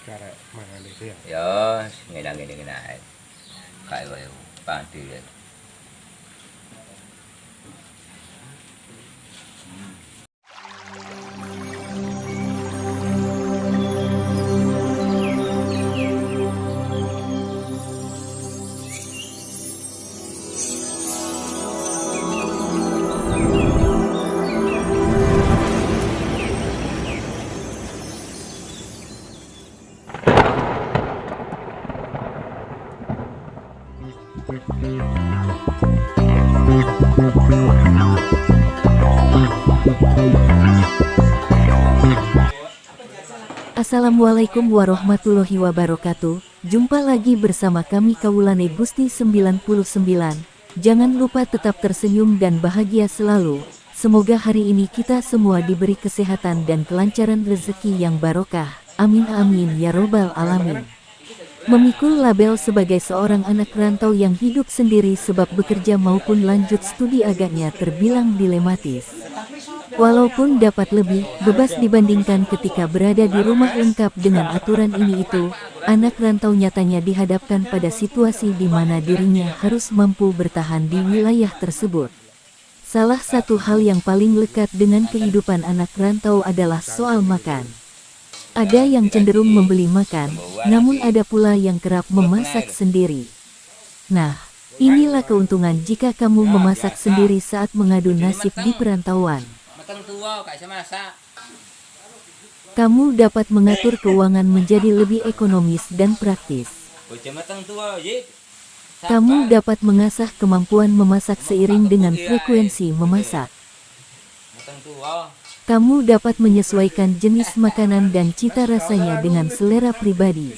cara mangan itu ya. Ya, ngene-ngene ae. Kae wae padi ya. Assalamualaikum warahmatullahi wabarakatuh. Jumpa lagi bersama kami Kaulane Gusti 99. Jangan lupa tetap tersenyum dan bahagia selalu. Semoga hari ini kita semua diberi kesehatan dan kelancaran rezeki yang barokah. Amin amin ya robbal alamin. Memikul label sebagai seorang anak rantau yang hidup sendiri sebab bekerja maupun lanjut studi agaknya terbilang dilematis. Walaupun dapat lebih bebas dibandingkan ketika berada di rumah lengkap dengan aturan ini itu, anak rantau nyatanya dihadapkan pada situasi di mana dirinya harus mampu bertahan di wilayah tersebut. Salah satu hal yang paling lekat dengan kehidupan anak rantau adalah soal makan. Ada yang cenderung membeli makan, namun ada pula yang kerap memasak sendiri. Nah, inilah keuntungan jika kamu memasak sendiri saat mengadu nasib di perantauan. Kamu dapat mengatur keuangan menjadi lebih ekonomis dan praktis. Kamu dapat mengasah kemampuan memasak seiring dengan frekuensi memasak. Kamu dapat menyesuaikan jenis makanan dan cita rasanya dengan selera pribadi.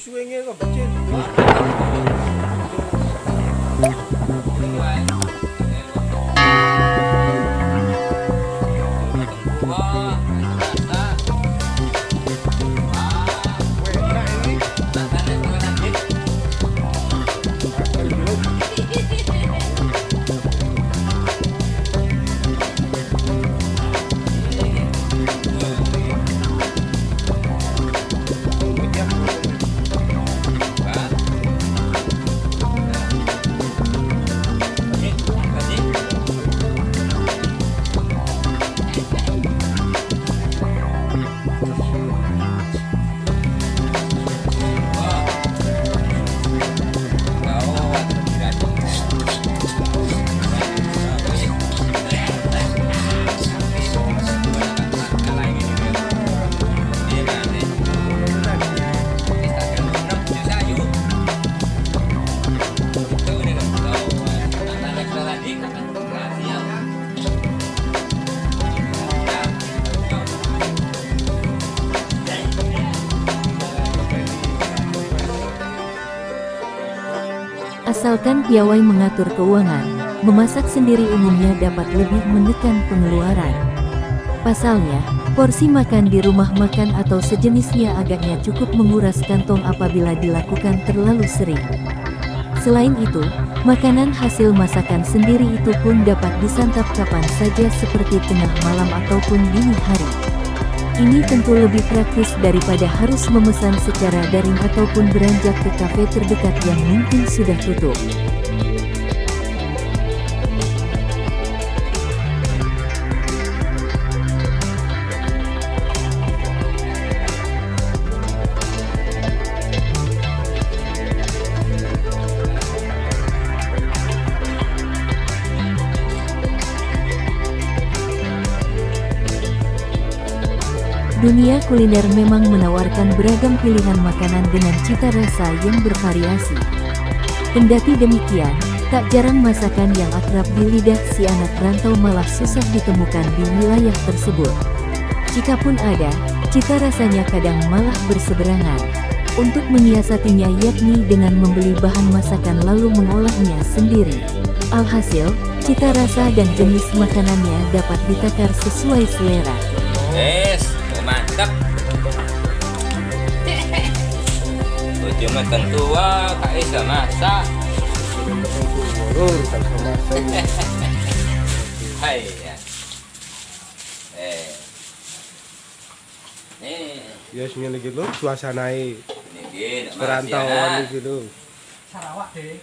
Asalkan piawai mengatur keuangan, memasak sendiri umumnya dapat lebih menekan pengeluaran. Pasalnya, porsi makan di rumah makan atau sejenisnya agaknya cukup menguras kantong apabila dilakukan terlalu sering. Selain itu, makanan hasil masakan sendiri itu pun dapat disantap kapan saja seperti tengah malam ataupun dini hari. Ini tentu lebih praktis daripada harus memesan secara daring ataupun beranjak ke kafe terdekat yang mungkin sudah tutup. Dunia kuliner memang menawarkan beragam pilihan makanan dengan cita rasa yang bervariasi. Kendati demikian, tak jarang masakan yang akrab di lidah si anak rantau malah susah ditemukan di wilayah tersebut. Jikapun ada, cita rasanya kadang malah berseberangan. Untuk menyiasatinya yakni dengan membeli bahan masakan lalu mengolahnya sendiri. Alhasil, cita rasa dan jenis makanannya dapat ditakar sesuai selera. Mantap. Cuma tentua kak Isa masak. Hai ya. Nih. Ya sini lagi lo suasanai perantauan gitu. Sarawak deh.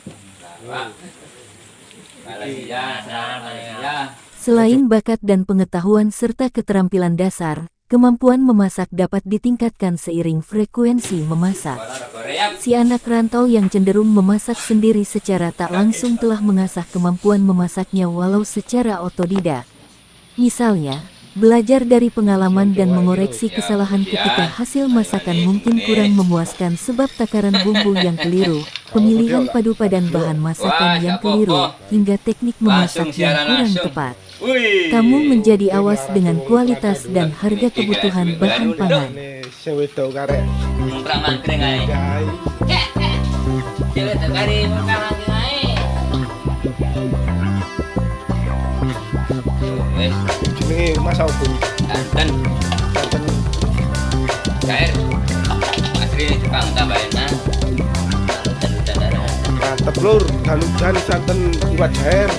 Malaysia. Selain bakat dan pengetahuan serta keterampilan dasar, kemampuan memasak dapat ditingkatkan seiring frekuensi memasak. Si anak rantau yang cenderung memasak sendiri secara tak langsung telah mengasah kemampuan memasaknya walau secara otodidak. Misalnya, belajar dari pengalaman dan mengoreksi kesalahan ketika hasil masakan mungkin kurang memuaskan sebab takaran bumbu yang keliru, pemilihan padu padan bahan masakan yang keliru, hingga teknik memasak yang kurang tepat. Kamu menjadi awas dengan kualitas dan harga kebutuhan bahan pangan. Sing wedok karek. Mungkrang mangkring ae. Cewek tekari mungkrang mangkring ae. Wes, Jenenge Mas Agung. santen, Santen cair. Asri Jepang tambahin nah. mantep lur, danujan santen iwat jair.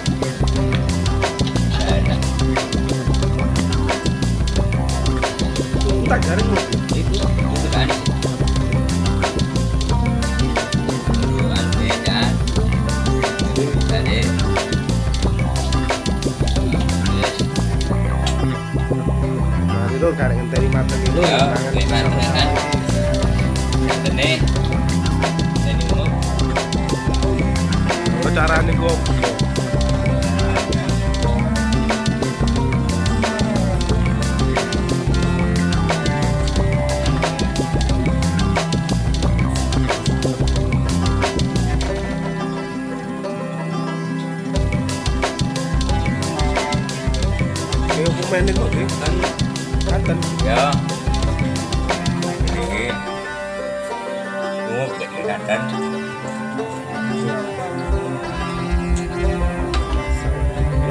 Tak jaring lur. Itu kan. Bukan beda. Tadi. Mari lur karek ngenteni mateng iki lur. Ya, gimana kan? Santen nih. Ini mau. Apa carane kok? Ini pemainnya kok deh, santen. Ya. Ini. Tunggu kelihatan.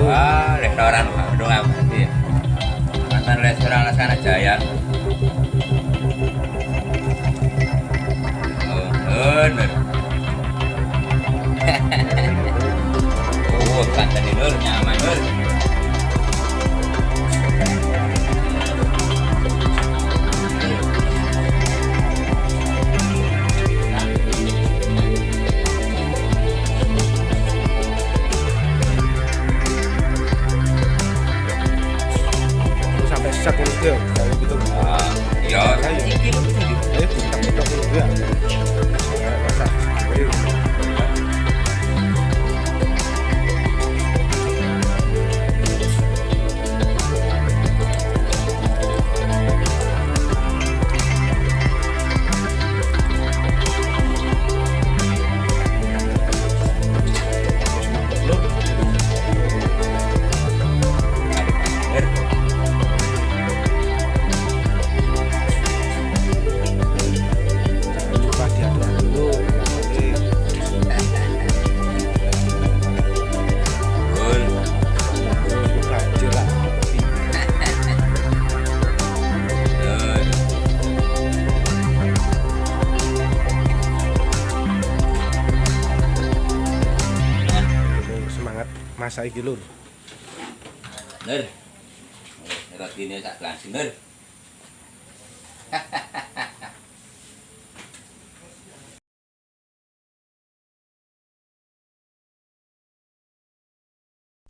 Wah, restoran Bandung apa sih? Mantan restoran Lasana Jaya. Oh, bener. Oh, santan ini Nur, nyaman Nur. Sampai sisa kulit dia, kalau gitu. Ah, iya, sedikit. Sampai sisa kulit dia. Karek masak. Ayo. Lur, jangan lupa diaduk dulu. Oke. Betul. Buka aja lah. Betul. Semangat masak iki lur. Nur. Rotine sak langsung Nur.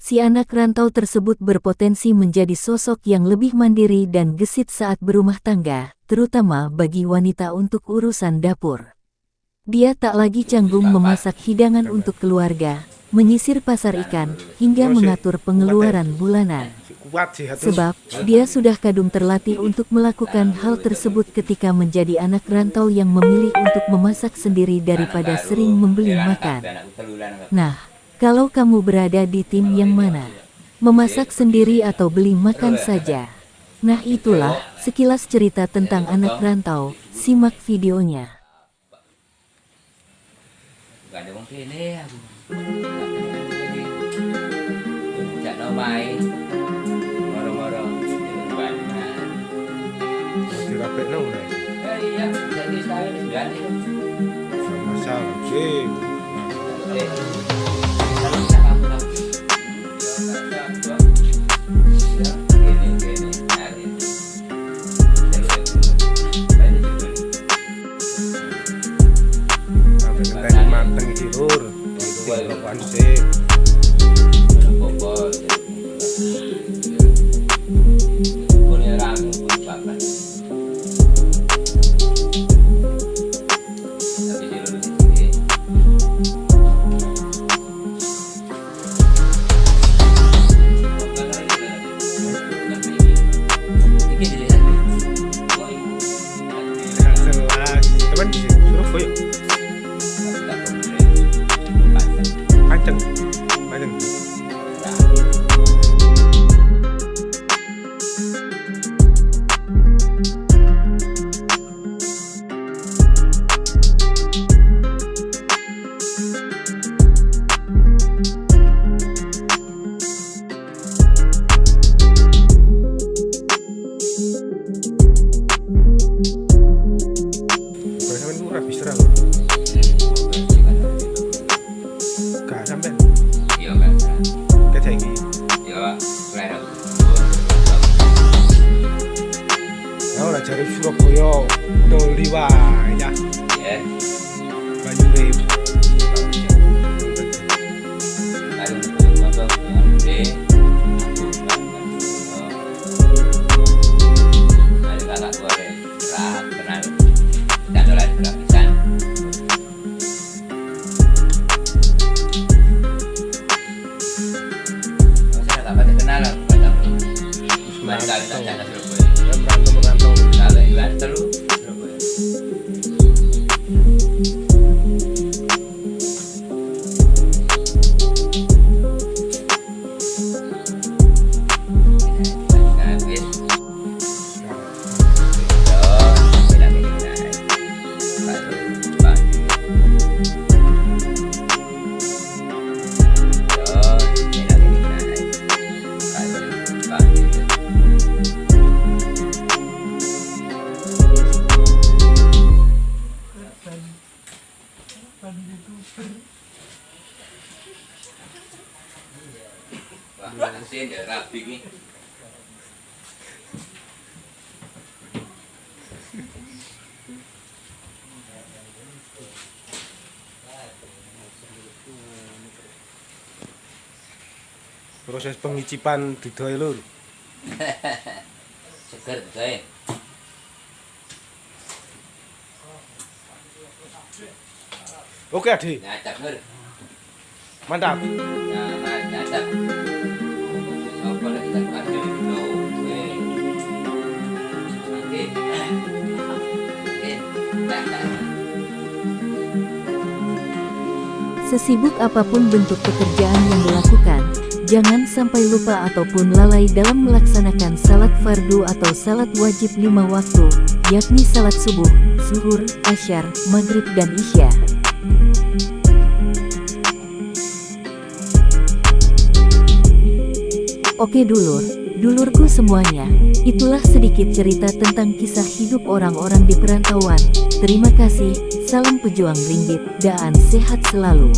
Si anak rantau tersebut berpotensi menjadi sosok yang lebih mandiri dan gesit saat berumah tangga, terutama bagi wanita untuk urusan dapur. Dia tak lagi canggung memasak hidangan untuk keluarga, menyisir pasar ikan, hingga mengatur pengeluaran bulanan. Kuat sih terus. Sebab, dia sudah kadung terlatih untuk melakukan hal tersebut ketika menjadi anak rantau yang memilih untuk memasak sendiri daripada sering membeli makan. Nah, kalau kamu berada di tim yang mana? Memasak sendiri atau beli makan saja? Nah itulah sekilas cerita tentang anak rantau, simak videonya. Bukan ada wong kene aku. Jak nomai. Moro-moro Bandungan. Dirapekno mulai. Iya, jadi saya ganti. Masalah. Oke. Tadi manteng iki lur. Rokokan sik. Bobol. Boleh ramu bapak. Tapi di lulus ini. Teman di Surabaya. Pancen. Sampeyan ku rabi serang. Gak sampean. Iya kan. Kayak iki. Iya, lera. Ora jare Surabaya doli wae ya. Ya. Banyu urip. Ada bapak yang gede. Ada kakak goreng. Rahat benar. Dan oleh gratisan. Saya tak pernah kenal lah, macam Mas kali tak jaga Surabaya. Merantau. Kalau Iwan terus Surabaya. Wah, mesin ya rapi nih. Proses pengicipan dudoe lur. Seger saya. Oke, Adi. Nyacap lur. Mantap. Nah, nyacap. Apa lagi tak ada di dulu. Oke. Sesibuk apapun bentuk pekerjaan yang dilakukan, jangan sampai lupa ataupun lalai dalam melaksanakan salat fardu atau salat wajib 5 waktu, yakni salat subuh, zuhur, asyar, maghrib dan isya. Oke dulurku semuanya, itulah sedikit cerita tentang kisah hidup orang-orang di perantauan. Terima kasih, salam pejuang ringgit, dan sehat selalu.